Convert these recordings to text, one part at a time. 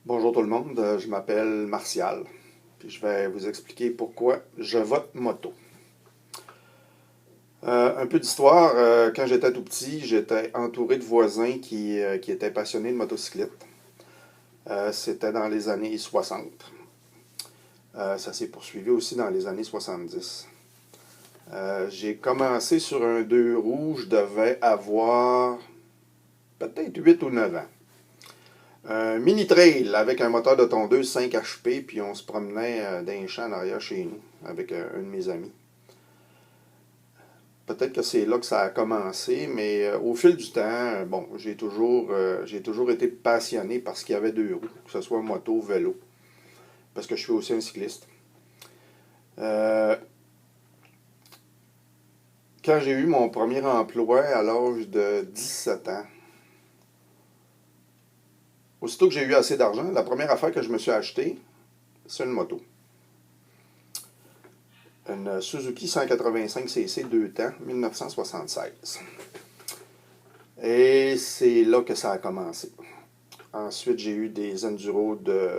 Bonjour tout le monde, je m'appelle Martial, puis je vais vous expliquer pourquoi je vote moto. Un peu d'histoire, quand j'étais tout petit, j'étais entouré de voisins qui étaient passionnés de motocyclette. C'était dans les années 60. Ça s'est poursuivi aussi dans les années 70. J'ai commencé sur un deux roues, je devais avoir peut-être 8 ou 9 ans. Un mini trail avec un moteur de tondeuse 5 HP, puis on se promenait dans les champs en arrière chez nous avec un de mes amis. Peut-être que c'est là que ça a commencé, mais au fil du temps, bon, j'ai toujours été passionné par ce qu'il y avait deux roues, que ce soit moto, vélo, parce que je suis aussi un cycliste. Euh, Quand j'ai eu mon premier emploi à l'âge de 17 ans, aussitôt que j'ai eu assez d'argent, la première affaire que je me suis acheté, c'est une moto. Une Suzuki 185cc 2 temps, 1976. Et c'est là que ça a commencé. Ensuite, j'ai eu des enduros de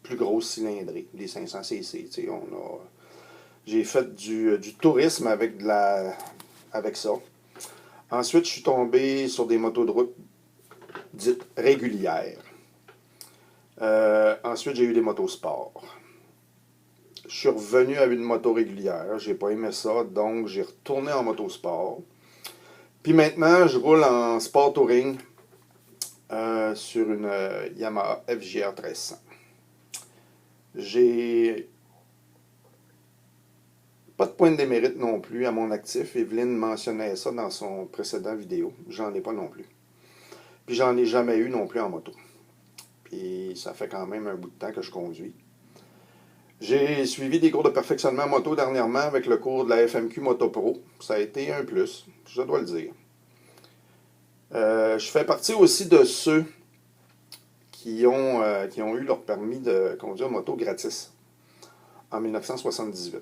plus grosse cylindrée, des 500cc. J'ai fait du tourisme avec ça. Ensuite, je suis tombé sur des motos de route dites régulières. Ensuite, j'ai eu des motos sport. Je suis revenu à une moto régulière. J'ai pas aimé ça, donc j'ai retourné en moto sport. Puis maintenant, je roule en sport touring sur une Yamaha FJR 1300. J'ai pas de point de démérite non plus à mon actif. Evelyne mentionnait ça dans son précédent vidéo. J'en ai pas non plus. Puis j'en ai jamais eu non plus en moto. Puis ça fait quand même un bout de temps que je conduis. J'ai suivi des cours de perfectionnement moto dernièrement avec le cours de la FMQ Moto Pro. Ça a été un plus, je dois le dire. Je fais partie aussi de ceux qui ont eu leur permis de conduire moto gratis en 1978.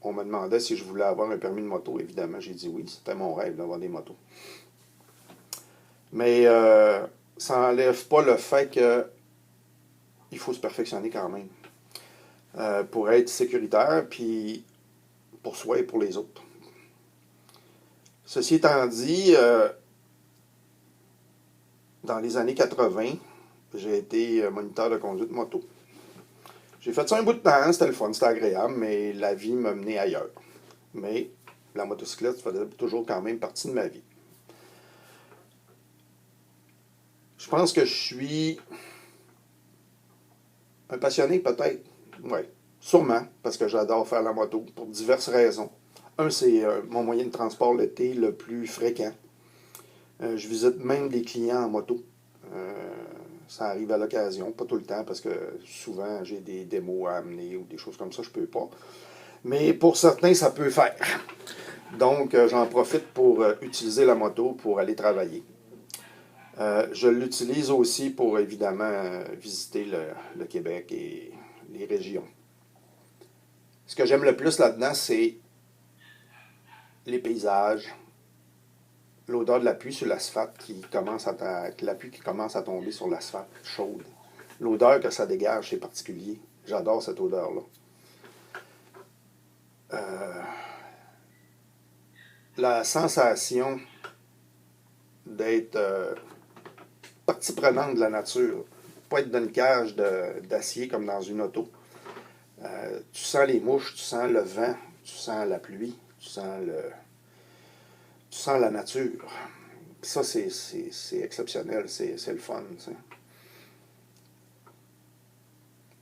On me demandait si je voulais avoir un permis de moto. Évidemment, j'ai dit oui. C'était mon rêve d'avoir des motos. Mais ça n'enlève pas le fait qu'il faut se perfectionner quand même pour être sécuritaire, puis pour soi et pour les autres. Ceci étant dit, dans les années 80, j'ai été moniteur de conduite moto. J'ai fait ça un bout de temps, c'était le fun, c'était agréable, mais la vie m'a mené ailleurs. Mais la motocyclette faisait toujours quand même partie de ma vie. Je pense que je suis un passionné peut-être. Oui, sûrement, parce que j'adore faire la moto pour diverses raisons. Un, c'est mon moyen de transport l'été le plus fréquent. Je visite même des clients en moto. Euh, Ça arrive à l'occasion, pas tout le temps, parce que souvent j'ai des démos à amener ou des choses comme ça, je peux pas. Mais pour certains, ça peut faire. Donc, j'en profite pour utiliser la moto pour aller travailler. Je l'utilise aussi pour évidemment visiter le Québec et les régions. Ce que j'aime le plus là-dedans, c'est les paysages, l'odeur de la pluie sur l'asphalte la pluie qui commence à tomber sur l'asphalte chaude. L'odeur que ça dégage, c'est particulier. J'adore cette odeur-là. Euh, la sensation d'être partie prenante de la nature, pas être dans une cage d'acier comme dans une auto. Tu sens les mouches, tu sens le vent, tu sens la pluie, tu sens la nature. Ça, c'est exceptionnel, c'est le fun. T'sais.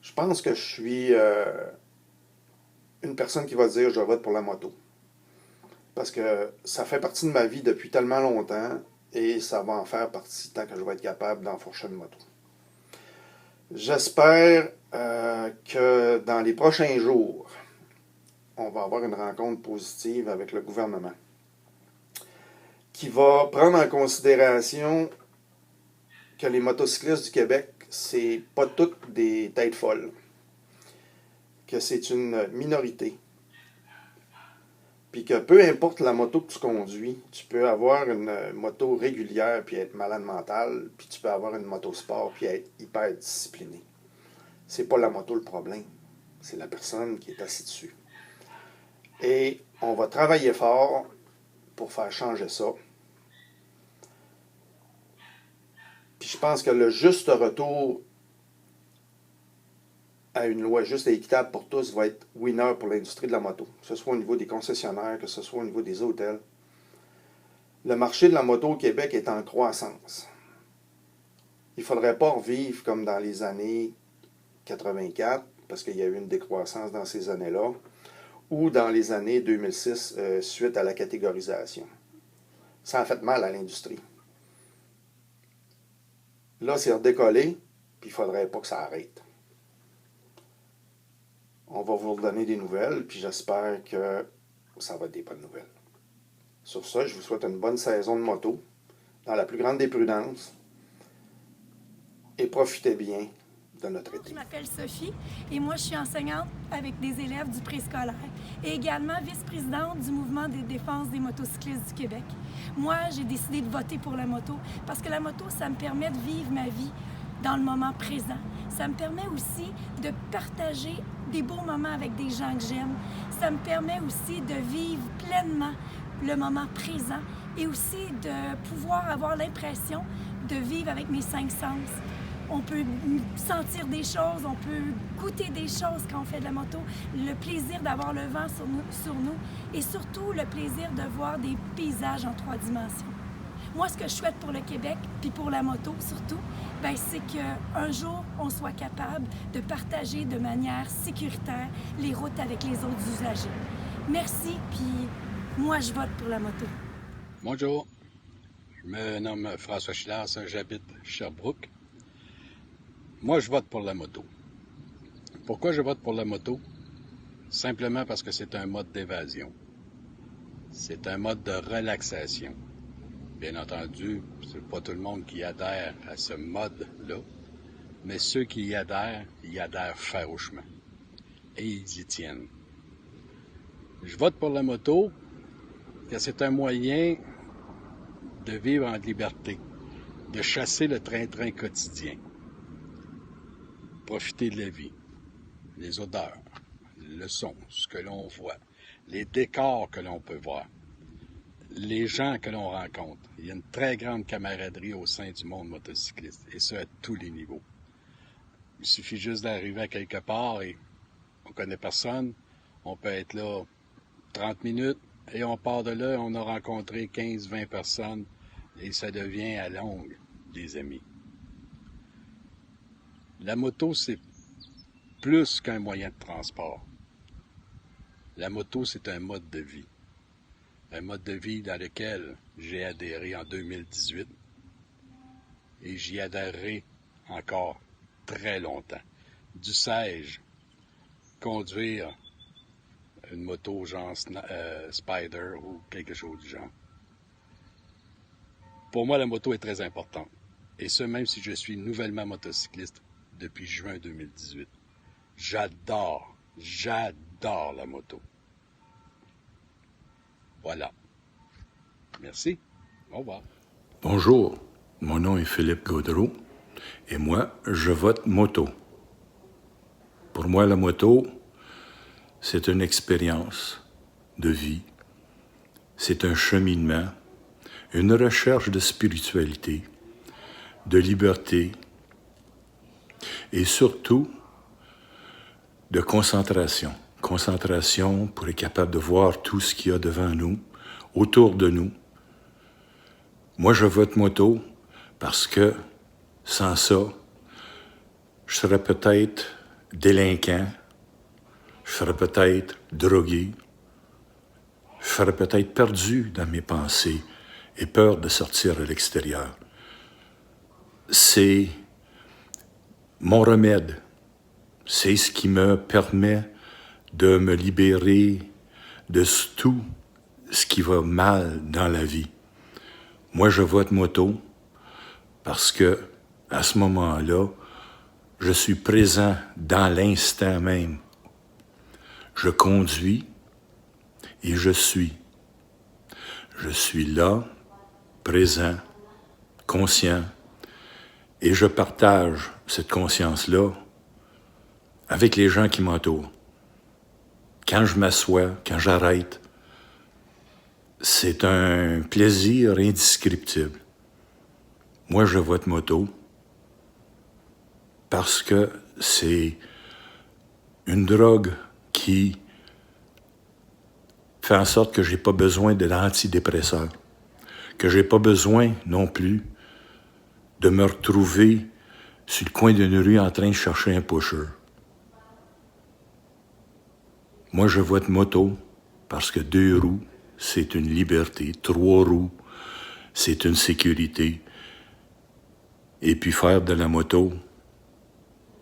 Je pense que je suis une personne qui va dire je vote pour la moto. Parce que ça fait partie de ma vie depuis tellement longtemps et ça va en faire partie tant que je vais être capable d'enfourcher une moto. J'espère que dans les prochains jours, on va avoir une rencontre positive avec le gouvernement qui va prendre en considération que les motocyclistes du Québec, c'est pas toutes des têtes folles, que c'est une minorité, puis que peu importe la moto que tu conduis, tu peux avoir une moto régulière puis être malade mental, puis tu peux avoir une moto sport puis être hyper discipliné. C'est pas la moto le problème, c'est la personne qui est assise dessus. Et on va travailler fort pour faire changer ça. Puis je pense que le juste retour à une loi juste et équitable pour tous va être winner pour l'industrie de la moto, que ce soit au niveau des concessionnaires, que ce soit au niveau des hôtels. Le marché de la moto au Québec est en croissance. Il ne faudrait pas revivre comme dans les années 84, parce qu'il y a eu une décroissance dans ces années-là, ou dans les années 2006 suite à la catégorisation. Ça a fait mal à l'industrie. Là, c'est redécollé, puis il ne faudrait pas que ça arrête. On va vous redonner des nouvelles, puis j'espère que ça va être des bonnes nouvelles. Sur ça, je vous souhaite une bonne saison de moto, dans la plus grande des prudences, et profitez bien de notre été. Je m'appelle Sophie et moi je suis enseignante avec des élèves du préscolaire et également vice-présidente du mouvement des défenses des motocyclistes du Québec. Moi, j'ai décidé de voter pour la moto parce que la moto, ça me permet de vivre ma vie dans le moment présent. Ça me permet aussi de partager des beaux moments avec des gens que j'aime. Ça me permet aussi de vivre pleinement le moment présent et aussi de pouvoir avoir l'impression de vivre avec mes 5 sens. On peut sentir des choses, on peut goûter des choses quand on fait de la moto, le plaisir d'avoir le vent sur nous et surtout le plaisir de voir des paysages en 3 dimensions. Moi, ce que je souhaite pour le Québec, puis pour la moto surtout, c'est qu'un jour, on soit capable de partager de manière sécuritaire les routes avec les autres usagers. Merci, puis moi, je vote pour la moto. Bonjour, je me nomme François Chilas, j'habite Sherbrooke. Moi, je vote pour la moto. Pourquoi je vote pour la moto? Simplement parce que c'est un mode d'évasion. C'est un mode de relaxation. Bien entendu, c'est pas tout le monde qui adhère à ce mode-là, mais ceux qui y adhèrent farouchement. Et ils y tiennent. Je vote pour la moto, car c'est un moyen de vivre en liberté, de chasser le train-train quotidien. Profiter de la vie, les odeurs, le son, ce que l'on voit, les décors que l'on peut voir, les gens que l'on rencontre. Il y a une très grande camaraderie au sein du monde motocycliste, et ça à tous les niveaux. Il suffit juste d'arriver à quelque part et on connaît personne, on peut être là 30 minutes et on part de là, on a rencontré 15-20 personnes et ça devient à longue des amis. La moto, c'est plus qu'un moyen de transport. La moto, c'est un mode de vie. Un mode de vie dans lequel j'ai adhéré en 2018 et j'y adhérerai encore très longtemps. Dussé-je conduire une moto genre Spider ou quelque chose du genre? Pour moi, la moto est très importante. Et ce, même si je suis nouvellement motocycliste depuis juin 2018. J'adore la moto. Voilà. Merci. Au revoir. Bonjour, mon nom est Philippe Gaudreau et moi, je vote moto. Pour moi, la moto, c'est une expérience de vie, c'est un cheminement, une recherche de spiritualité, de liberté et surtout de concentration. Concentration pour être capable de voir tout ce qu'il y a devant nous, autour de nous. Moi, je vote moto parce que sans ça, je serais peut-être délinquant, je serais peut-être drogué, je serais peut-être perdu dans mes pensées et peur de sortir à l'extérieur. C'est mon remède. C'est ce qui me permet de me libérer de tout ce qui va mal dans la vie. Moi, je vote moto parce que, à ce moment-là, je suis présent dans l'instant même. Je conduis et je suis. Je suis là, présent, conscient, et je partage cette conscience-là avec les gens qui m'entourent. Quand je m'assois, quand j'arrête, c'est un plaisir indescriptible. Moi, je vote moto parce que c'est une drogue qui fait en sorte que j'ai pas besoin de l'antidépresseur, que j'ai pas besoin non plus de me retrouver sur le coin d'une rue en train de chercher un pusher. Moi, je vote moto parce que 2 roues, c'est une liberté. 3 roues, c'est une sécurité. Et puis faire de la moto,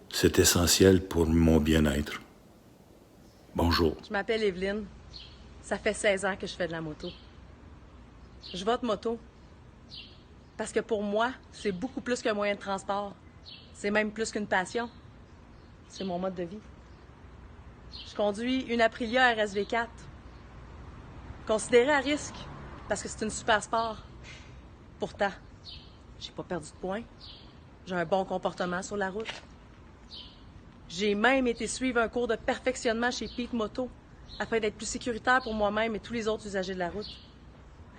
c'est essentiel pour mon bien-être. Bonjour. Je m'appelle Evelyne. Ça fait 16 ans que je fais de la moto. Je vote moto parce que pour moi, c'est beaucoup plus qu'un moyen de transport. C'est même plus qu'une passion. C'est mon mode de vie. Je conduis une Aprilia RSV4. Considérée à risque parce que c'est une super sport. Pourtant, j'ai pas perdu de points. J'ai un bon comportement sur la route. J'ai même été suivre un cours de perfectionnement chez Pete Moto afin d'être plus sécuritaire pour moi-même et tous les autres usagers de la route,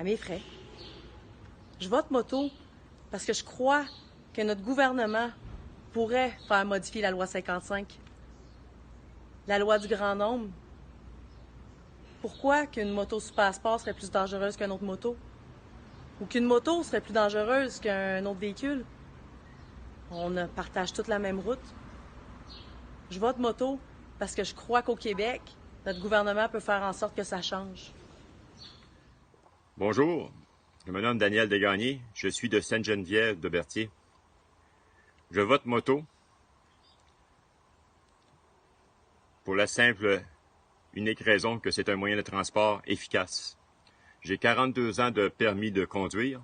à mes frais. Je vote moto parce que je crois que notre gouvernement pourrait faire modifier la loi 55, la loi du grand nombre. Pourquoi qu'une moto super sport serait plus dangereuse qu'une autre moto? Ou qu'une moto serait plus dangereuse qu'un autre véhicule? On partage toute la même route. Je vote moto parce que je crois qu'au Québec, notre gouvernement peut faire en sorte que ça change. Bonjour, je me nomme Daniel Desgagnés, je suis de Sainte-Geneviève de Berthier. Je vote moto pour la simple, unique raison que c'est un moyen de transport efficace. J'ai 42 ans de permis de conduire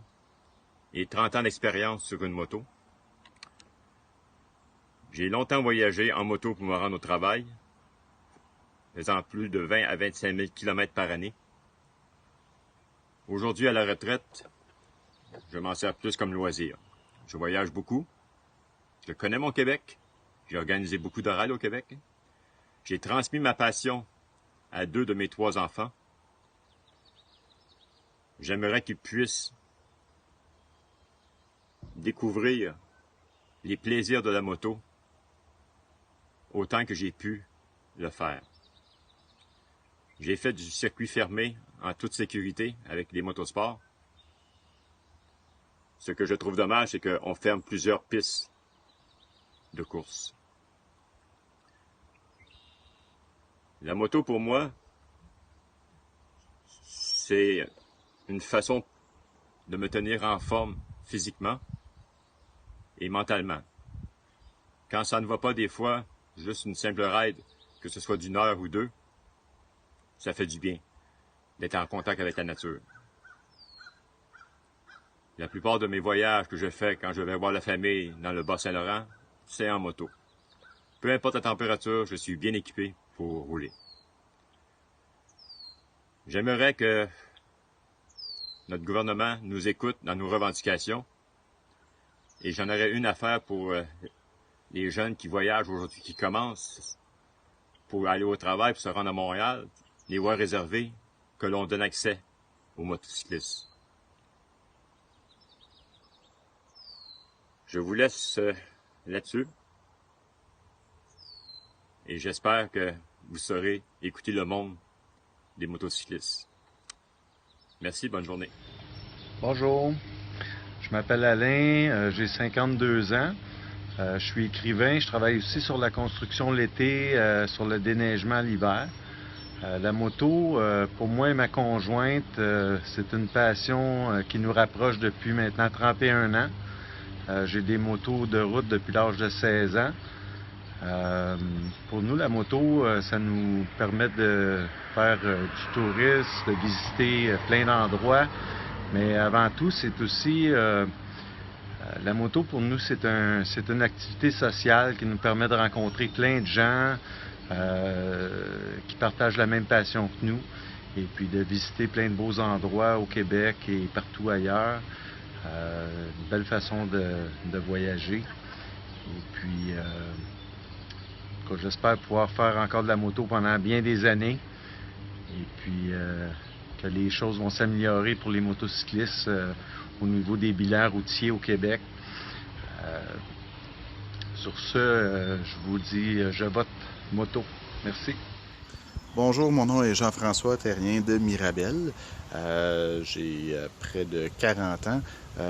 et 30 ans d'expérience sur une moto. J'ai longtemps voyagé en moto pour me rendre au travail, faisant plus de 20 à 25 000 km par année. Aujourd'hui, à la retraite, je m'en sers plus comme loisir. Je voyage beaucoup. Je connais mon Québec. J'ai organisé beaucoup de rallyes au Québec. J'ai transmis ma passion à 2 de mes 3 enfants. J'aimerais qu'ils puissent découvrir les plaisirs de la moto autant que j'ai pu le faire. J'ai fait du circuit fermé en toute sécurité avec les motosports. Ce que je trouve dommage, c'est qu'on ferme plusieurs pistes de course. La moto, pour moi, c'est une façon de me tenir en forme physiquement et mentalement. Quand ça ne va pas des fois, juste une simple ride, que ce soit d'1 heure ou 2, ça fait du bien d'être en contact avec la nature. La plupart de mes voyages que je fais quand je vais voir la famille dans le Bas-Saint-Laurent, c'est en moto. Peu importe la température, je suis bien équipé pour rouler. J'aimerais que notre gouvernement nous écoute dans nos revendications et j'en aurais une à faire pour les jeunes qui voyagent aujourd'hui, qui commencent pour aller au travail, pour se rendre à Montréal, les voies réservées, que l'on donne accès aux motocyclistes. Je vous laisse là-dessus et j'espère que vous saurez écouter le monde des motocyclistes. Merci, bonne journée. Bonjour, je m'appelle Alain, j'ai 52 ans. Je suis écrivain, je travaille aussi sur la construction l'été, sur le déneigement l'hiver. La moto, pour moi et ma conjointe, c'est une passion qui nous rapproche depuis maintenant 31 ans. J'ai des motos de route depuis l'âge de 16 ans. Pour nous, la moto, ça nous permet de faire du tourisme, de visiter plein d'endroits. Mais avant tout, c'est aussi... la moto, pour nous, c'est une activité sociale qui nous permet de rencontrer plein de gens qui partagent la même passion que nous. et puis de visiter plein de beaux endroits au Québec et partout ailleurs. Une belle façon de voyager. Et puis, j'espère pouvoir faire encore de la moto pendant bien des années. Et puis, que les choses vont s'améliorer pour les motocyclistes au niveau des bilans routiers au Québec. Sur ce, je vous dis, je vote moto. Merci. Bonjour, mon nom est Jean-François Terrien de Mirabel. J'ai près de 40 ans.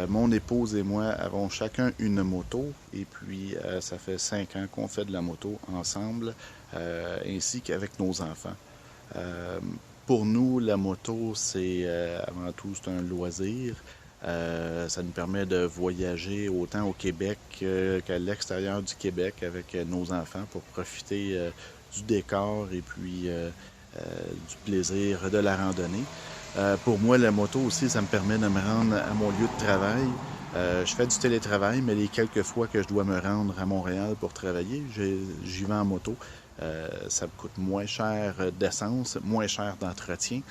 Mon épouse et moi avons chacun une moto et puis ça fait 5 ans qu'on fait de la moto ensemble, ainsi qu'avec nos enfants. Pour nous, la moto, c'est avant tout c'est un loisir. Ça nous permet de voyager autant au Québec qu'à l'extérieur du Québec avec nos enfants pour profiter du décor et puis du plaisir de la randonnée. Pour moi, la moto aussi, ça me permet de me rendre à mon lieu de travail. Je fais du télétravail, mais les quelques fois que je dois me rendre à Montréal pour travailler, j'y vais en moto. Ça me coûte moins cher d'essence, moins cher d'entretien,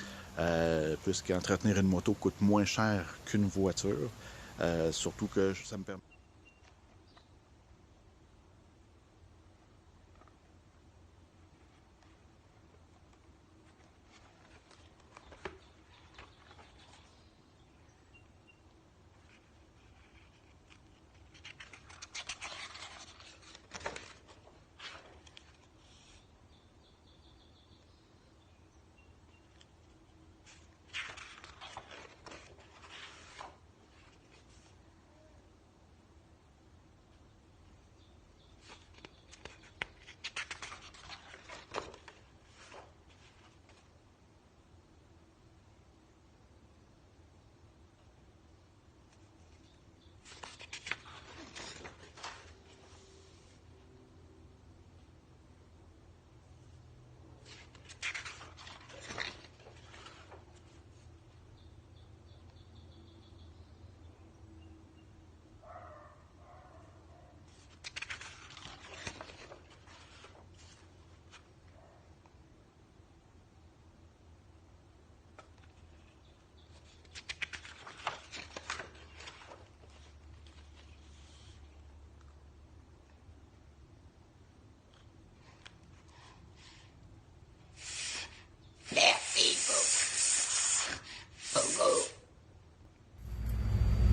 puisqu'entretenir une moto coûte moins cher qu'une voiture. Surtout que ça me permet...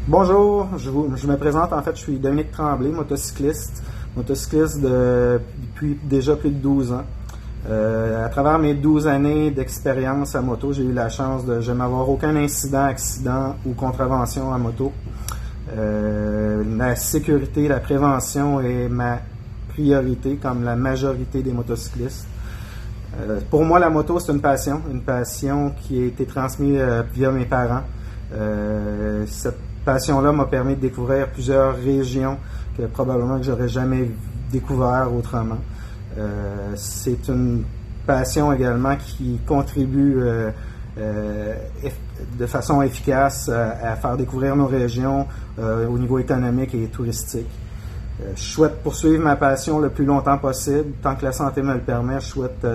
Bonjour, je me présente, en fait, je suis Dominique Tremblay, motocycliste depuis déjà plus de 12 ans. À travers mes 12 années d'expérience à moto, j'ai eu la chance de jamais avoir aucun incident, accident ou contravention à moto. La sécurité, la prévention est ma priorité, comme la majorité des motocyclistes. Pour moi, la moto, c'est une passion qui a été transmise via mes parents. Cette passion-là m'a permis de découvrir plusieurs régions que probablement que j'aurais jamais découvert autrement. C'est une passion également qui contribue de façon efficace à faire découvrir nos régions au niveau économique et touristique. Je souhaite poursuivre ma passion le plus longtemps possible. Tant que la santé me le permet, je souhaite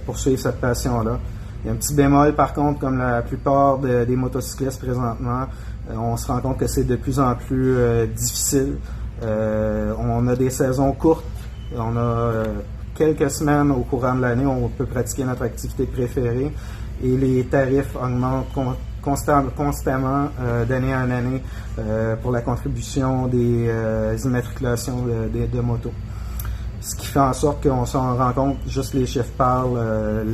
poursuivre cette passion-là. Il y a un petit bémol, par contre, comme la plupart des motocyclistes présentement, on se rend compte que c'est de plus en plus difficile. On a des saisons courtes, on a quelques semaines au courant de l'année où on peut pratiquer notre activité préférée et les tarifs augmentent constamment d'année en année pour la contribution des immatriculations de motos. Ce qui fait en sorte qu'on s'en rend compte, juste les chiffres parlent,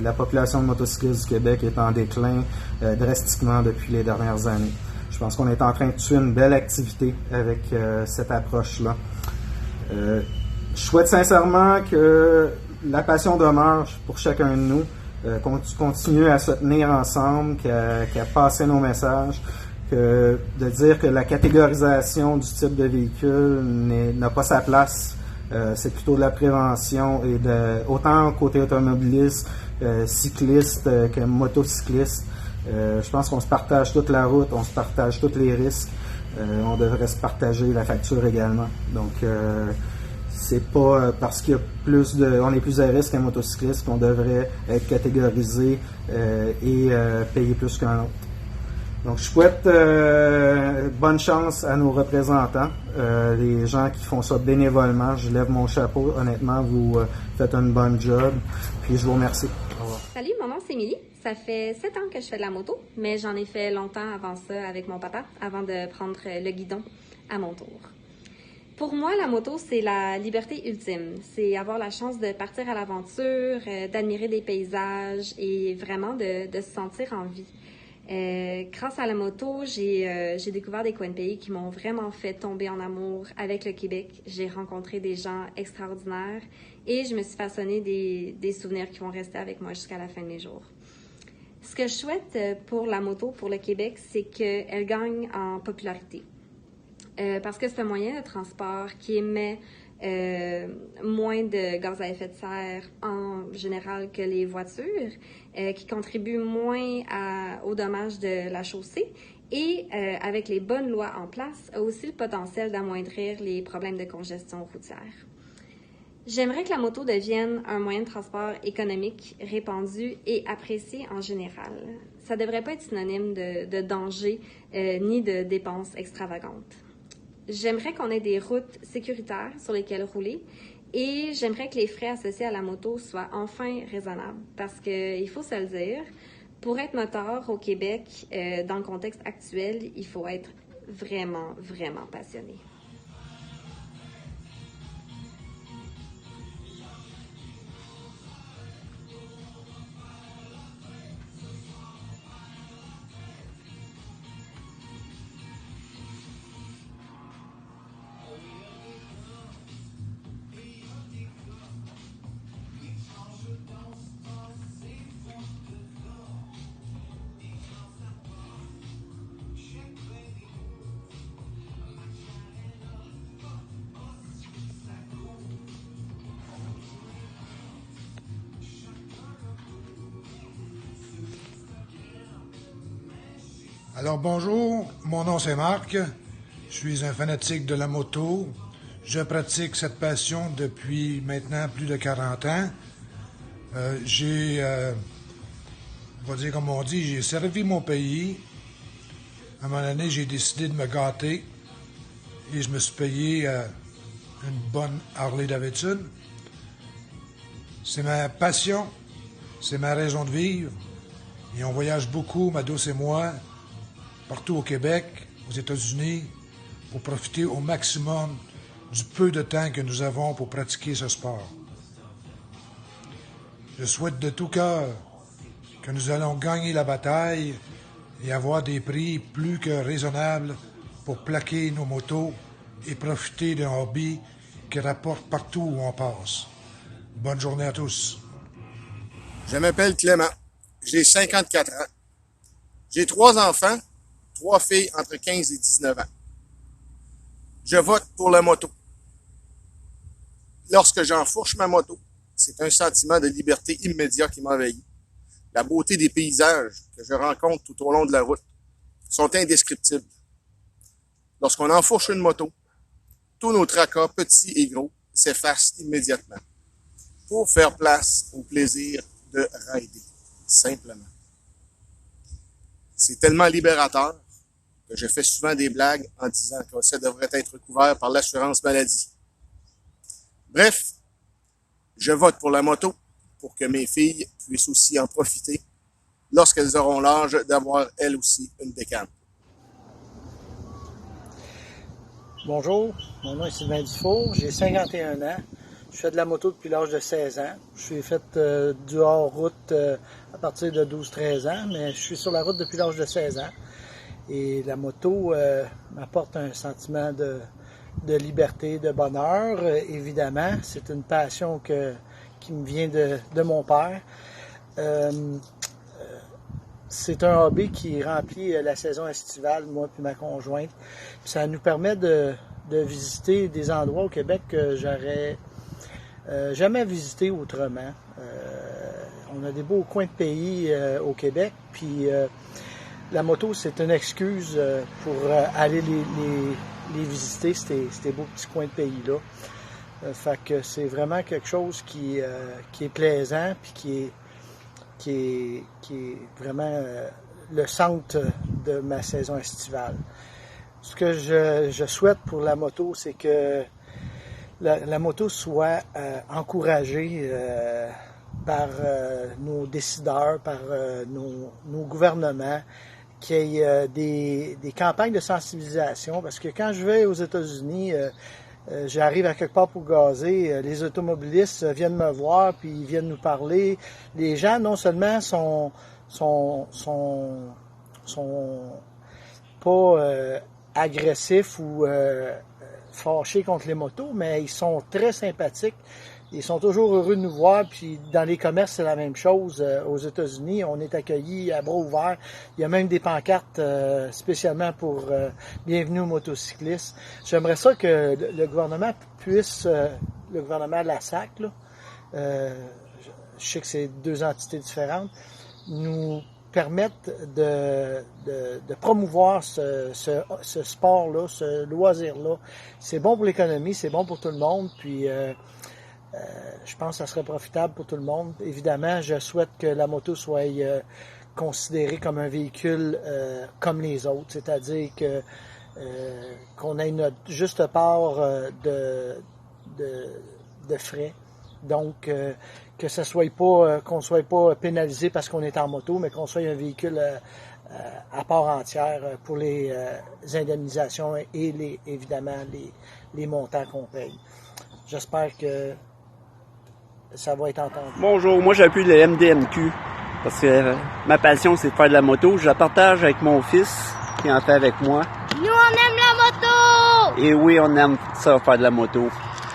la population de motocyclistes du Québec est en déclin drastiquement depuis les dernières années. Je pense qu'on est en train de tuer une belle activité avec cette approche-là. Je souhaite sincèrement que la passion demeure pour chacun de nous, qu'on continue à se tenir ensemble, qu'à passer nos messages, de dire que la catégorisation du type de véhicule n'a pas sa place. C'est plutôt de la prévention et autant côté automobiliste, cycliste que motocycliste. Je pense qu'on se partage toute la route, on se partage tous les risques. On devrait se partager la facture également. Donc, C'est pas parce qu'il y a on est plus à risque qu'un motocycliste qu'on devrait être catégorisé et payer plus qu'un autre. Donc, je souhaite bonne chance à nos représentants, les gens qui font ça bénévolement. Je lève mon chapeau. Honnêtement, vous faites un bon job. Puis, je vous remercie. Au revoir. Salut, mon nom c'est Émilie. Ça fait 7 ans que je fais de la moto, mais j'en ai fait longtemps avant ça avec mon papa, avant de prendre le guidon à mon tour. Pour moi, la moto, c'est la liberté ultime. C'est avoir la chance de partir à l'aventure, d'admirer des paysages et vraiment de se sentir en vie. Grâce à la moto, j'ai découvert des coins de pays qui m'ont vraiment fait tomber en amour avec le Québec. J'ai rencontré des gens extraordinaires et je me suis façonné des souvenirs qui vont rester avec moi jusqu'à la fin de mes jours. Ce que je souhaite pour la moto, pour le Québec, c'est qu'elle gagne en popularité. Parce que c'est un moyen de transport qui émet moins de gaz à effet de serre en général que les voitures, qui contribue moins aux dommages de la chaussée et avec les bonnes lois en place, a aussi le potentiel d'amoindrir les problèmes de congestion routière. J'aimerais que la moto devienne un moyen de transport économique, répandu et apprécié en général. Ça ne devrait pas être synonyme de danger ni de dépenses extravagantes. J'aimerais qu'on ait des routes sécuritaires sur lesquelles rouler et j'aimerais que les frais associés à la moto soient enfin raisonnables parce qu'il faut se le dire, pour être moteur au Québec, dans le contexte actuel, il faut être vraiment, vraiment passionné. Alors bonjour, mon nom c'est Marc, je suis un fanatique de la moto. Je pratique cette passion depuis maintenant plus de 40 ans. On va dire comme on dit, j'ai servi mon pays. À un moment donné, j'ai décidé de me gâter et je me suis payé une bonne Harley Davidson. C'est ma passion, c'est ma raison de vivre. Et on voyage beaucoup, ma douce et moi, partout au Québec, aux États-Unis, pour profiter au maximum du peu de temps que nous avons pour pratiquer ce sport. Je souhaite de tout cœur que nous allons gagner la bataille et avoir des prix plus que raisonnables pour plaquer nos motos et profiter d'un hobby qui rapporte partout où on passe. Bonne journée à tous. Je m'appelle Clément. J'ai 54 ans. J'ai 3 enfants, 3 filles entre 15 et 19 ans. Je vote pour la moto. Lorsque j'enfourche ma moto, c'est un sentiment de liberté immédiat qui m'envahit. La beauté des paysages que je rencontre tout au long de la route sont indescriptibles. Lorsqu'on enfourche une moto, tous nos tracas, petits et gros, s'effacent immédiatement pour faire place au plaisir de rider, simplement. C'est tellement libérateur que je fais souvent des blagues en disant que ça devrait être couvert par l'assurance maladie. Bref, je vote pour la moto pour que mes filles puissent aussi en profiter lorsqu'elles auront l'âge d'avoir elles aussi une bécane. Bonjour, mon nom est Sylvain Dufour, j'ai 51 ans. Je fais de la moto depuis l'âge de 16 ans. Je suis fait du hors-route à partir de 12-13 ans, mais je suis sur la route depuis l'âge de 16 ans. Et la moto m'apporte un sentiment de liberté, de bonheur. Évidemment, c'est une passion qui me vient de mon père. C'est un hobby qui remplit la saison estivale, moi et ma conjointe. Puis ça nous permet de visiter des endroits au Québec que j'aurais jamais visité autrement. On a des beaux coins de pays au Québec, puis la moto, c'est une excuse pour aller les visiter, ces beaux petits coins de pays-là. Fait que c'est vraiment quelque chose qui est plaisant puis qui est vraiment le centre de ma saison estivale. Ce que je souhaite pour la moto, c'est que la moto soit encouragée par nos décideurs, par nos gouvernements, qu'il y ait des campagnes de sensibilisation. Parce que quand je vais aux États-Unis, j'arrive à quelque part pour gazer, les automobilistes viennent me voir, puis ils viennent nous parler. Les gens, non seulement sont pas agressifs ou fâchés contre les motos, mais ils sont très sympathiques. Ils sont toujours heureux de nous voir, puis dans les commerces, c'est la même chose. Aux États-Unis, on est accueillis à bras ouverts. Il y a même des pancartes spécialement pour bienvenue aux motocyclistes. J'aimerais ça que le gouvernement puisse, le gouvernement de la SAC, là, je sais que c'est deux entités différentes, nous permettre de promouvoir ce sport-là, ce loisir-là. C'est bon pour l'économie, c'est bon pour tout le monde, puis je pense que ça serait profitable pour tout le monde. Évidemment, je souhaite que la moto soit considérée comme un véhicule comme les autres, c'est-à-dire que qu'on ait notre juste part de frais. Donc, que ça soit pas, qu'on ne soit pas pénalisé parce qu'on est en moto, mais qu'on soit un véhicule à part entière pour les indemnisations et évidemment les montants qu'on paye. J'espère que ça va être entendu. Bonjour, moi j'appuie le MDMQ parce que ma passion c'est de faire de la moto. Je la partage avec mon fils qui en fait avec moi. Nous on aime la moto! Et oui, on aime ça faire de la moto.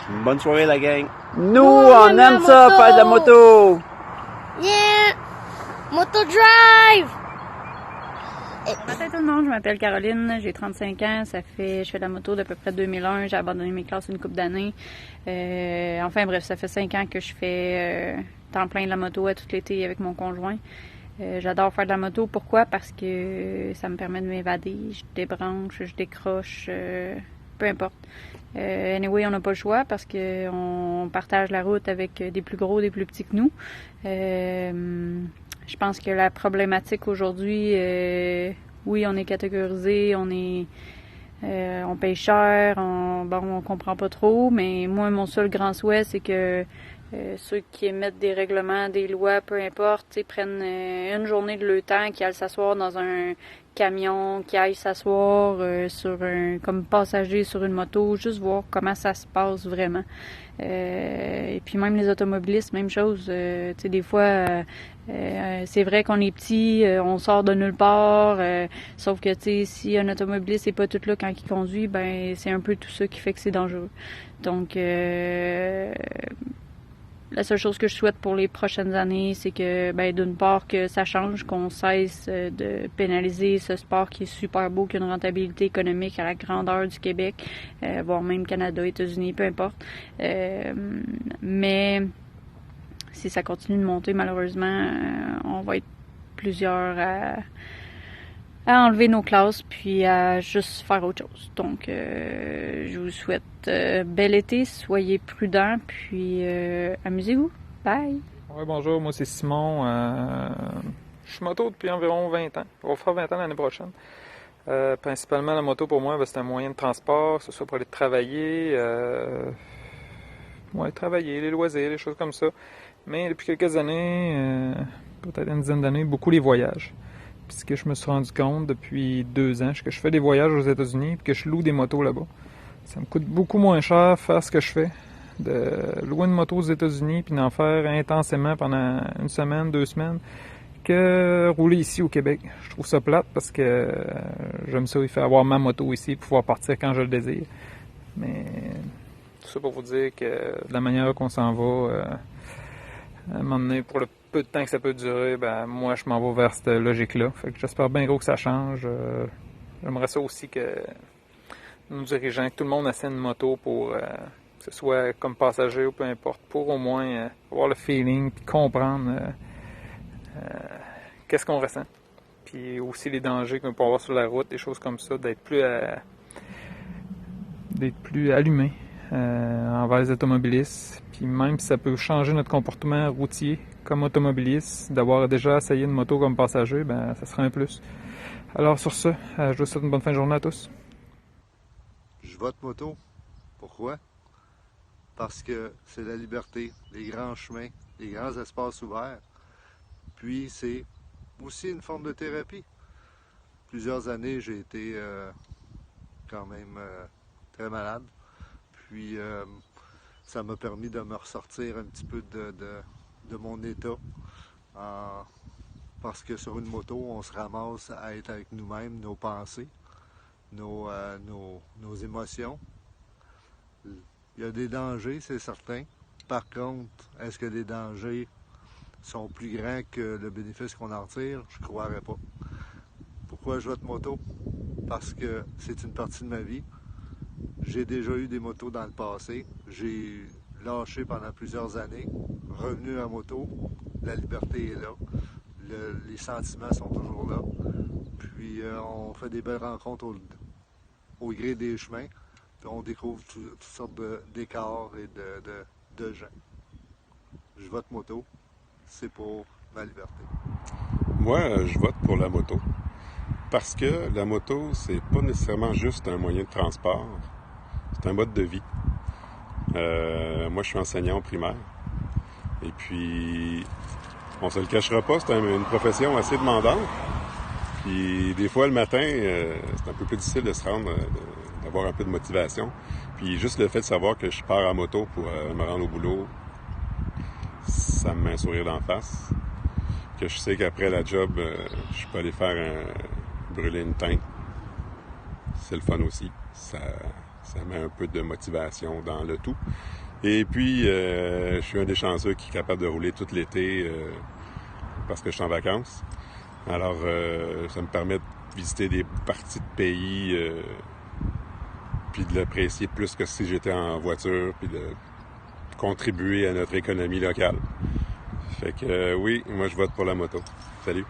Une bonne soirée la gang. Nous on aime ça faire de la moto! Yeah! Moto drive! Bonjour tout le monde, je m'appelle Caroline, j'ai 35 ans, je fais de la moto d'à peu près 2001, j'ai abandonné mes classes une couple d'années. Enfin bref, ça fait 5 ans que je fais temps plein de la moto à tout l'été avec mon conjoint. J'adore faire de la moto, pourquoi? Parce que ça me permet de m'évader, je débranche, je décroche, peu importe. Anyway, on n'a pas le choix parce qu'on partage la route avec des plus gros, des plus petits que nous. Je pense que la problématique aujourd'hui, oui, on est catégorisé, on paye cher, on comprend pas trop, mais moi, mon seul grand souhait, c'est que ceux qui émettent des règlements, des lois, peu importe, prennent une journée de leur temps, qui aillent s'asseoir dans un camion, qui aillent s'asseoir comme passager sur une moto, juste voir comment ça se passe vraiment. Et puis même les automobilistes, même chose. Des fois, c'est vrai qu'on est petit, on sort de nulle part, sauf que si un automobiliste n'est pas tout là quand il conduit, ben c'est un peu tout ça qui fait que c'est dangereux. Donc la seule chose que je souhaite pour les prochaines années, c'est que, d'une part, que ça change, qu'on cesse de pénaliser ce sport qui est super beau, qui a une rentabilité économique à la grandeur du Québec, voire même Canada, États-Unis, peu importe. Mais si ça continue de monter, malheureusement, on va être plusieurs à enlever nos classes puis à juste faire autre chose. Donc, je vous souhaite bel été, soyez prudents, puis amusez-vous. Bye! Ouais, bonjour, moi c'est Simon. Je suis moto depuis environ 20 ans. On va faire 20 ans l'année prochaine. Principalement, la moto, pour moi, c'est un moyen de transport, que ce soit pour aller travailler, travailler, les loisirs, les choses comme ça. Mais depuis quelques années, peut-être une dizaine d'années, beaucoup les voyages. Puis ce que je me suis rendu compte depuis 2 ans, c'est que je fais des voyages aux États-Unis et que je loue des motos là-bas. Ça me coûte beaucoup moins cher faire ce que je fais, de louer une moto aux États-Unis puis d'en faire intensément pendant 1 semaine, 2 semaines, que rouler ici au Québec. Je trouve ça plate parce que j'aime ça, il fait avoir ma moto ici, pouvoir partir quand je le désire. Mais tout ça pour vous dire que de la manière qu'on s'en va, à un moment donné, pour le peu de temps que ça peut durer, moi je m'en vais vers cette logique-là. Fait que j'espère bien gros que ça change. J'aimerais ça aussi que nos dirigeants, que tout le monde essaie une moto pour que ce soit comme passager ou peu importe, pour au moins avoir le feeling puis comprendre qu'est-ce qu'on ressent. Puis aussi les dangers qu'on peut avoir sur la route, des choses comme ça, d'être plus allumé. envers les automobilistes. Puis même si ça peut changer notre comportement routier comme automobiliste, d'avoir déjà essayé une moto comme passager, ben ça sera un plus. Alors sur ce, je vous souhaite une bonne fin de journée à tous. Je vote moto. Pourquoi? Parce que c'est la liberté, les grands chemins, les grands espaces ouverts. Puis c'est aussi une forme de thérapie. Plusieurs années, j'ai été quand même très malade. Puis ça m'a permis de me ressortir un petit peu de mon état. Parce que sur une moto, on se ramasse à être avec nous-mêmes, nos pensées, nos émotions. Il y a des dangers, c'est certain. Par contre, est-ce que les dangers sont plus grands que le bénéfice qu'on en retire? Je ne croirais pas. Pourquoi je vote moto? Parce que c'est une partie de ma vie. J'ai déjà eu des motos dans le passé. J'ai lâché pendant plusieurs années, revenu à moto. La liberté est là. Les sentiments sont toujours là. Puis on fait des belles rencontres au gré des chemins. Puis on découvre toutes sortes d'écarts et de gens. Je vote moto. C'est pour ma liberté. Moi, je vote pour la moto. Parce que la moto, c'est pas nécessairement juste un moyen de transport. C'est un mode de vie. Moi, je suis enseignant au primaire. Et puis, on se le cachera pas, c'est une profession assez demandante. Puis, des fois, le matin, c'est un peu plus difficile de se rendre, d'avoir un peu de motivation. Puis, juste le fait de savoir que je pars en moto pour me rendre au boulot, ça me met un sourire d'en face. Que je sais qu'après la job, je peux aller faire brûler une teinte. C'est le fun aussi. Ça met un peu de motivation dans le tout. Et puis, je suis un des chanceux qui est capable de rouler tout l'été parce que je suis en vacances. Alors, ça me permet de visiter des parties de pays puis de l'apprécier plus que si j'étais en voiture puis de contribuer à notre économie locale. Fait que oui, moi je vote pour la moto. Salut.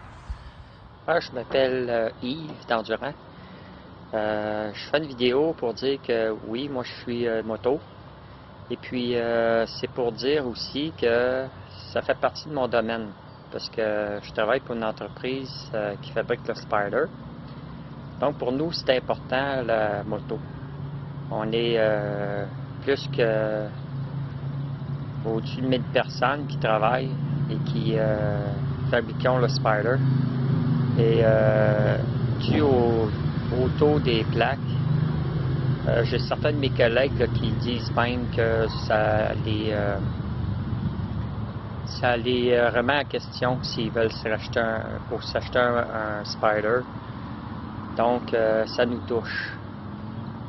Je m'appelle Yves d'Endurant. Je fais une vidéo pour dire que oui, moi je suis moto. Et puis c'est pour dire aussi que ça fait partie de mon domaine. Parce que je travaille pour une entreprise qui fabrique le Spider. Donc pour nous, c'est important la moto. On est plus que au-dessus de 1000 personnes qui travaillent et qui fabriquons le Spider. Et dû au taux des plaques, j'ai certains de mes collègues là, qui disent même que ça les remet en question s'ils veulent s'acheter un Spider. Donc ça nous touche.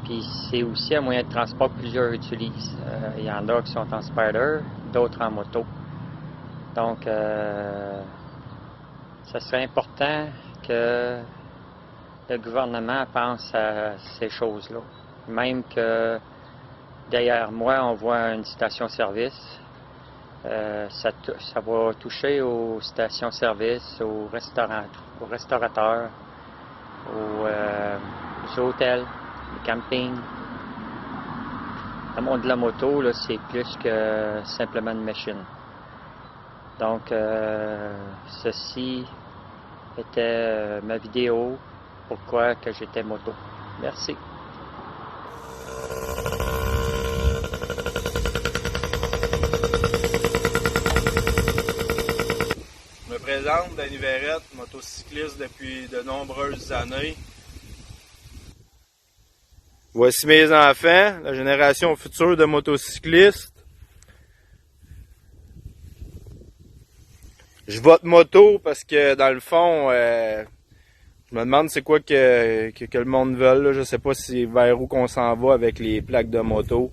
Puis c'est aussi un moyen de transport que plusieurs utilisent. Il y en a qui sont en Spider, d'autres en moto. Donc, ça serait important que le gouvernement pense à ces choses-là. Même que derrière moi, on voit une station-service. Ça va toucher aux stations-service, aux restaurateurs, aux hôtels, aux campings. Le monde de la moto, là, c'est plus que simplement une machine. Donc, ceci était ma vidéo, pourquoi que j'étais moto. Merci. Je me présente, Danny Verrette, motocycliste depuis de nombreuses années. Voici mes enfants, la génération future de motocyclistes. Je vote moto parce que dans le fond, je me demande c'est quoi que le monde veut. Là. Je sais pas si vers où qu'on s'en va avec les plaques de moto,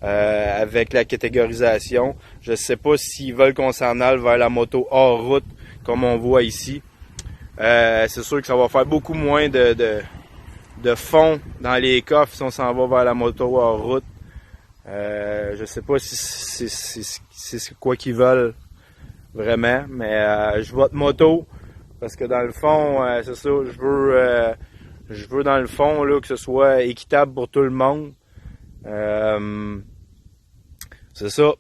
avec la catégorisation. Je sais pas s'ils veulent qu'on s'en aille vers la moto hors route comme on voit ici. C'est sûr que ça va faire beaucoup moins de fond dans les coffres si on s'en va vers la moto hors route. Je sais pas si c'est quoi qu'ils veulent vraiment, mais je vote moto parce que dans le fond, c'est ça, je veux dans le fond là, que ce soit équitable pour tout le monde. c'est ça.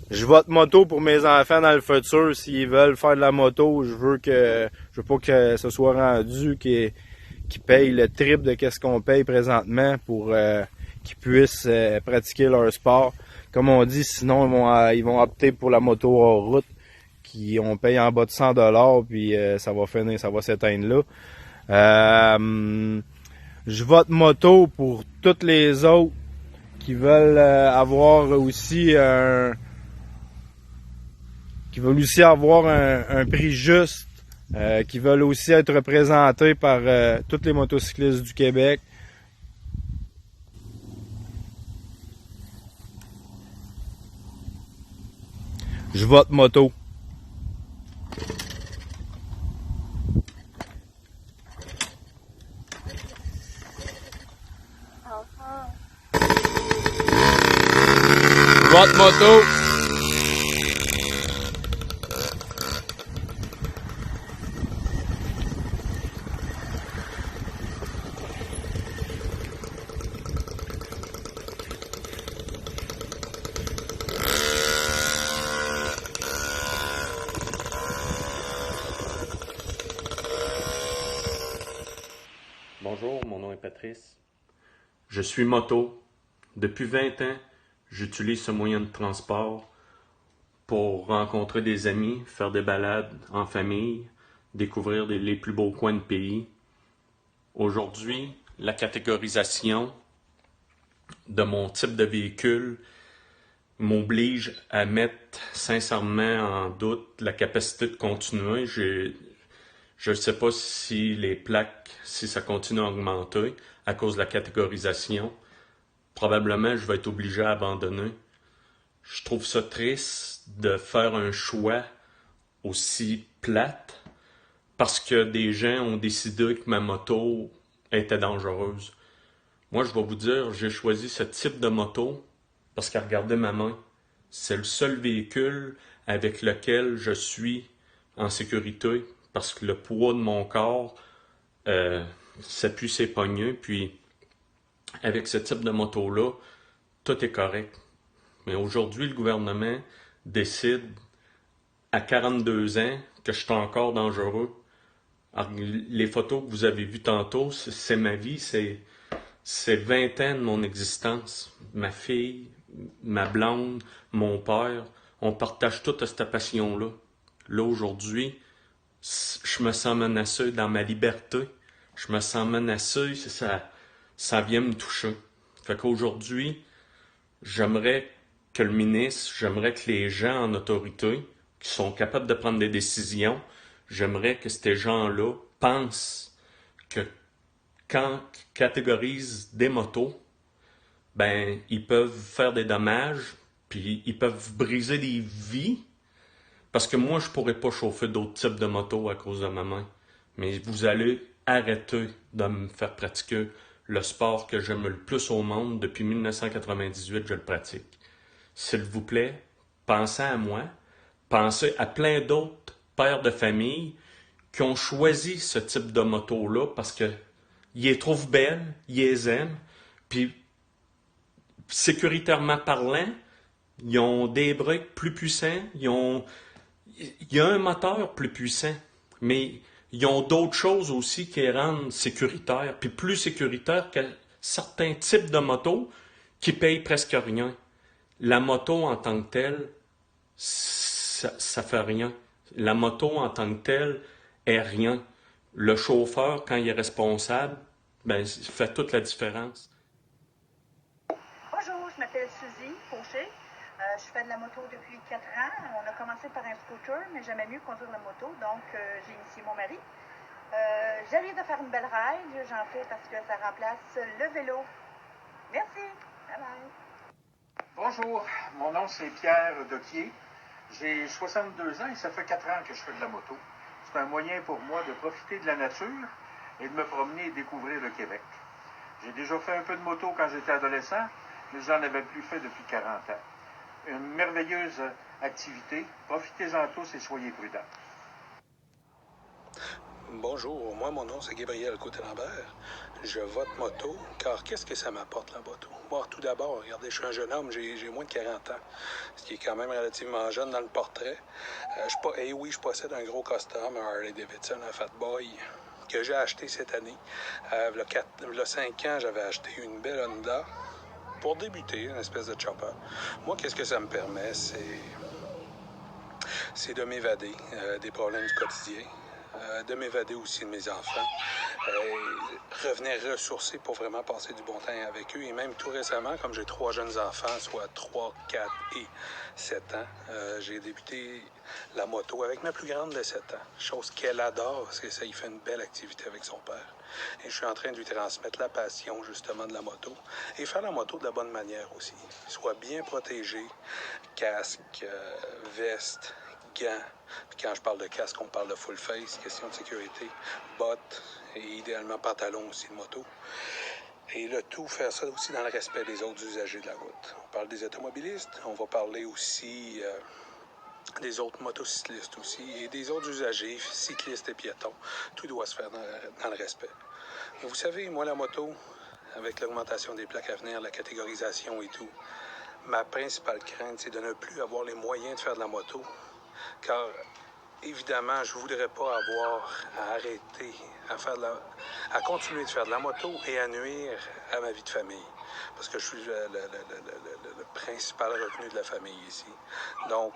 Je vote moto pour mes enfants dans le futur. S'ils veulent faire de la moto, je veux pas que ce soit rendu qu'ils payent le triple de ce qu'on paye présentement pour qu'ils puissent pratiquer leur sport. Comme on dit, sinon ils vont opter pour la moto hors route, on paye en bas de 100$, puis ça va s'éteindre là. Je vote moto pour toutes les autres qui veulent avoir aussi un prix juste, qui veulent aussi être représentés par tous les motocyclistes du Québec. Je vote moto. Vote moto. Bonjour, mon nom est Patrice. Je suis moto. Depuis 20 ans, j'utilise ce moyen de transport pour rencontrer des amis, faire des balades en famille, découvrir les plus beaux coins de pays. Aujourd'hui, la catégorisation de mon type de véhicule m'oblige à mettre sincèrement en doute la capacité de continuer. Je ne sais pas si les plaques, si ça continue à augmenter à cause de la catégorisation. Probablement, je vais être obligé à abandonner. Je trouve ça triste de faire un choix aussi plate parce que des gens ont décidé que ma moto était dangereuse. Moi, je vais vous dire, j'ai choisi ce type de moto parce qu'à regarder ma main, c'est le seul véhicule avec lequel je suis en sécurité parce que le poids de mon corps s'appuie ses poignets, puis avec ce type de moto-là, tout est correct. Mais aujourd'hui, le gouvernement décide à 42 ans que je suis encore dangereux. Alors, les photos que vous avez vues tantôt, c'est ma vie, c'est 20 ans de mon existence. Ma fille, ma blonde, mon père, on partage toute cette passion-là. Là, aujourd'hui, je me sens menacé dans ma liberté. Je me sens menacé, ça vient me toucher. Fait qu'aujourd'hui, j'aimerais que le ministre, j'aimerais que les gens en autorité, qui sont capables de prendre des décisions, j'aimerais que ces gens-là pensent que quand ils catégorisent des motos, ben, ils peuvent faire des dommages, puis ils peuvent briser des vies, parce que moi, je pourrais pas chauffer d'autres types de motos à cause de ma main. Mais vous allez arrêter de me faire pratiquer le sport que j'aime le plus au monde. Depuis 1998, je le pratique. S'il vous plaît, pensez à moi, pensez à plein d'autres pères de famille qui ont choisi ce type de moto-là parce que ils les trouvent belles, ils les aiment, puis sécuritairement parlant, ils ont des breaks plus puissants, il y a un moteur plus puissant, mais ils ont d'autres choses aussi qui les rendent sécuritaires, puis plus sécuritaires que certains types de motos qui payent presque rien. La moto en tant que telle, ça fait rien. La moto en tant que telle est rien. Le chauffeur, quand il est responsable, ben, il fait toute la différence. Bonjour, je m'appelle Suzy Fauché. Je fais de la moto depuis 4 ans. On a commencé par un scooter, mais j'aimais mieux conduire la moto, donc j'ai initié mon mari. J'arrive de faire une belle ride. J'en fais parce que ça remplace le vélo. Merci. Bye bye. Bonjour, mon nom c'est Pierre Doquier. J'ai 62 ans et ça fait 4 ans que je fais de la moto. C'est un moyen pour moi de profiter de la nature et de me promener et découvrir le Québec. J'ai déjà fait un peu de moto quand j'étais adolescent, mais j'en avais plus fait depuis 40 ans. Une merveilleuse activité. Profitez-en tous et soyez prudents. Bonjour, moi mon nom c'est Gabriel Côté-Lambert. Je vote moto, car qu'est-ce que ça m'apporte la moto? Bon, tout d'abord, regardez, je suis un jeune homme, j'ai moins de 40 ans, ce qui est quand même relativement jeune dans le portrait. Je possède un gros custom, un Harley Davidson, un Fat Boy, que j'ai acheté cette année. Il y a 5 ans, j'avais acheté une belle Honda pour débuter, une espèce de chopper. Moi, qu'est-ce que ça me permet? C'est de m'évader des problèmes du quotidien. De m'évader aussi de mes enfants, revenir ressourcer pour vraiment passer du bon temps avec eux. Et même tout récemment, comme j'ai 3 jeunes enfants, soit 3, 4 et 7 ans, j'ai débuté la moto avec ma plus grande de 7 ans, chose qu'elle adore parce que ça y fait une belle activité avec son père. Et je suis en train de lui transmettre la passion justement de la moto et faire la moto de la bonne manière aussi. Soit bien protégé, casque, veste, gants. Puis quand je parle de casque, on parle de full face, question de sécurité, bottes et idéalement pantalon aussi de moto. Et le tout, faire ça aussi dans le respect des autres usagers de la route. On parle des automobilistes, on va parler aussi des autres motocyclistes aussi et des autres usagers, cyclistes et piétons. Tout doit se faire dans le respect. Et vous savez, moi la moto, avec l'augmentation des plaques à venir, la catégorisation et tout, ma principale crainte, c'est de ne plus avoir les moyens de faire de la moto. Car, évidemment, je ne voudrais pas avoir à arrêter, à continuer de faire de la moto et à nuire à ma vie de famille. Parce que je suis le principal revenu de la famille ici. Donc,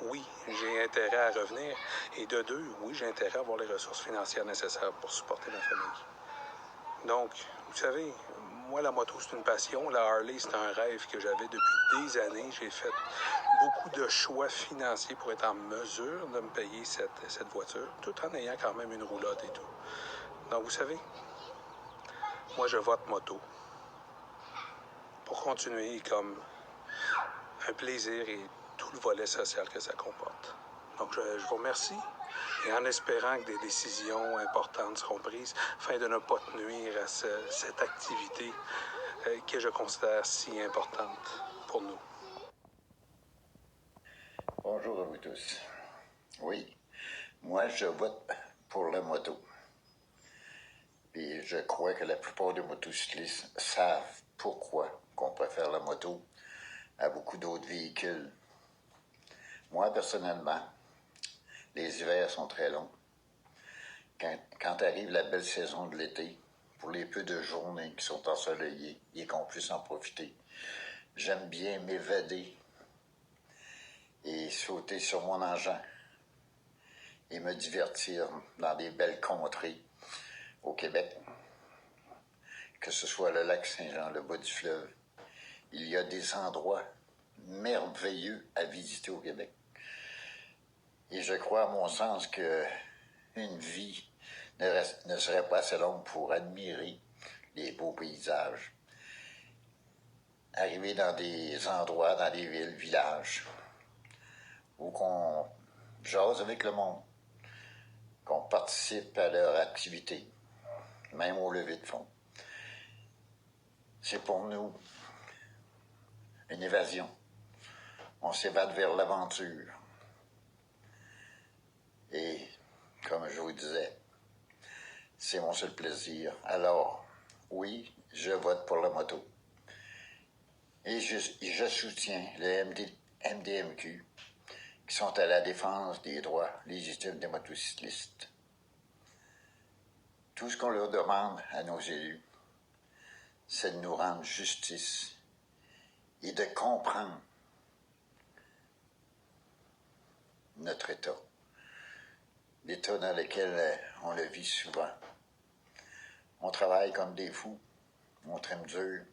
oui, j'ai intérêt à revenir. Et de deux, oui, j'ai intérêt à avoir les ressources financières nécessaires pour supporter ma famille. Donc, vous savez, moi, la moto, c'est une passion. La Harley, c'est un rêve que j'avais depuis des années. J'ai fait beaucoup de choix financiers pour être en mesure de me payer cette voiture, tout en ayant quand même une roulotte et tout. Donc, vous savez, moi, je vote moto pour continuer comme un plaisir et tout le volet social que ça comporte. Donc, je vous remercie et en espérant que des décisions importantes seront prises afin de ne pas nuire à cette activité que je considère si importante pour nous. Bonjour à vous tous. Oui, moi je vote pour la moto. Et je crois que la plupart des motocyclistes savent pourquoi qu'on préfère la moto à beaucoup d'autres véhicules. Moi, personnellement, les hivers sont très longs. Quand arrive la belle saison de l'été, pour les peu de journées qui sont ensoleillées et qu'on puisse en profiter, j'aime bien m'évader et sauter sur mon engin et me divertir dans des belles contrées au Québec, que ce soit le lac Saint-Jean, le bas du fleuve. Il y a des endroits merveilleux à visiter au Québec. Et je crois, à mon sens, qu'une vie ne serait pas assez longue pour admirer les beaux paysages. Arriver dans des endroits, dans des villes, villages, où qu'on jase avec le monde, qu'on participe à leur activité, même au lever de fond. C'est pour nous une évasion. On s'évade vers l'aventure. Et, comme je vous disais, c'est mon seul plaisir. Alors, oui, je vote pour la moto. Et je soutiens le MDMQ, qui sont à la défense des droits légitimes des motocyclistes. Tout ce qu'on leur demande à nos élus, c'est de nous rendre justice et de comprendre notre État. L'État dans lequel on le vit souvent. On travaille comme des fous, on trime dur.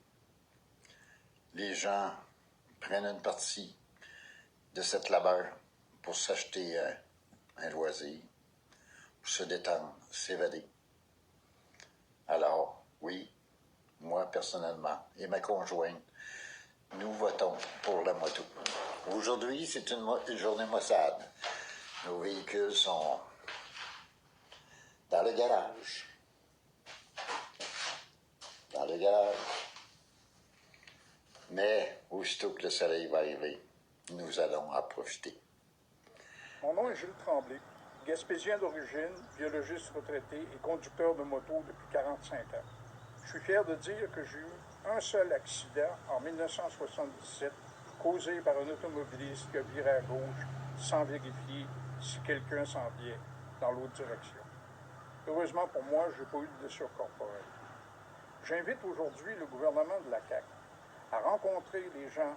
Les gens prennent une partie de cette labeur pour s'acheter un loisir, pour se détendre, s'évader. Alors, oui, moi personnellement et ma conjointe, nous votons pour la moto. Aujourd'hui, c'est une journée maussade. Nos véhicules sont dans le garage. Dans le garage. Mais, aussitôt que le soleil va arriver, nous allons en profiter. Mon nom est Gilles Tremblay. Gaspésien d'origine, biologiste retraité et conducteur de moto depuis 45 ans. Je suis fier de dire que j'ai eu un seul accident en 1977 causé par un automobiliste qui a viré à gauche sans vérifier si quelqu'un s'en vient dans l'autre direction. Heureusement pour moi, je n'ai pas eu de blessure corporelle. J'invite aujourd'hui le gouvernement de la CAQ à rencontrer les gens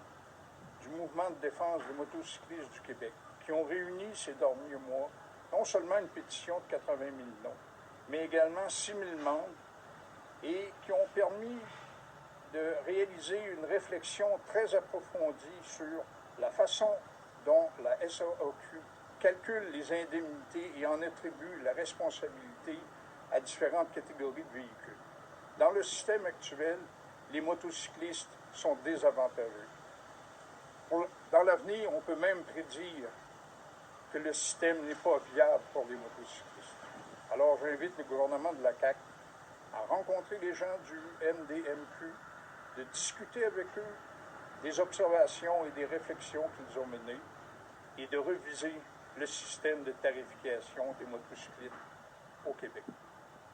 du mouvement de défense des motocyclistes du Québec qui ont réuni ces derniers mois non seulement une pétition de 80 000 noms, mais également 6 000 membres et qui ont permis de réaliser une réflexion très approfondie sur la façon dont la SAAQ calcule les indemnités et en attribue la responsabilité à différentes catégories de véhicules. Dans le système actuel, les motocyclistes sont désavantagés. Dans l'avenir, on peut même prédire que le système n'est pas viable pour les motocyclistes. Alors j'invite le gouvernement de la CAQ à rencontrer les gens du MDMQ, de discuter avec eux des observations et des réflexions qu'ils ont menées et de reviser le système de tarification des motocyclistes au Québec.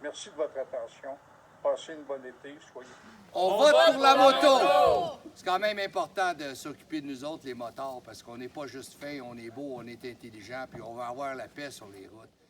Merci de votre attention. Passez une bonne été. Soyez... On vote pour la moto! C'est quand même important de s'occuper de nous autres, les motards, parce qu'on n'est pas juste fin, on est beau, on est intelligent, puis on va avoir la paix sur les routes.